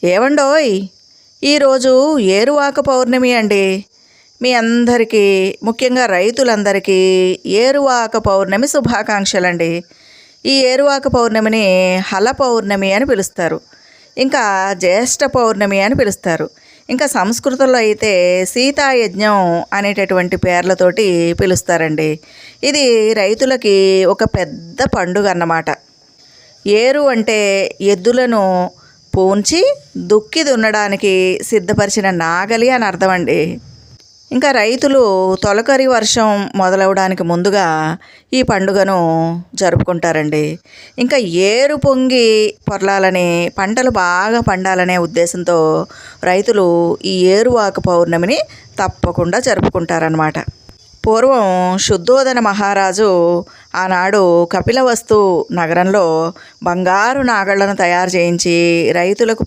ఏవండోయ్, ఈరోజు ఏరువాక పౌర్ణమి అండి. మీ అందరికీ, ముఖ్యంగా రైతులందరికీ ఏరువాక పౌర్ణమి శుభాకాంక్షలండి. ఈ ఏరువాక పౌర్ణమిని హల పౌర్ణమి అని పిలుస్తారు, ఇంకా జ్యేష్ఠ పౌర్ణమి అని పిలుస్తారు. ఇంకా సంస్కృతంలో అయితే సీతాయజ్ఞం అనేటటువంటి పేర్లతోటి పిలుస్తారండి. ఇది రైతులకి ఒక పెద్ద పండుగ అన్నమాట. ఏరు అంటే ఎద్దులను పూంచి దుక్కి దున్నడానికి సిద్ధపరిచిన నాగలి అని అర్థం అండి. ఇంకా రైతులు తొలకరి వర్షం మొదలవడానికి ముందుగా ఈ పండుగను జరుపుకుంటారండి. ఇంకా ఏరు పొంగి పొర్లాలని, పంటలు బాగా పండాలనే ఉద్దేశంతో రైతులు ఈ ఏరువాక పౌర్ణమిని తప్పకుండా జరుపుకుంటారనమాట. పూర్వం శుద్ధోదన మహారాజు ఆనాడు కపిలవస్తు నగరంలో బంగారు నాగళ్లను తయారు చేయించి రైతులకు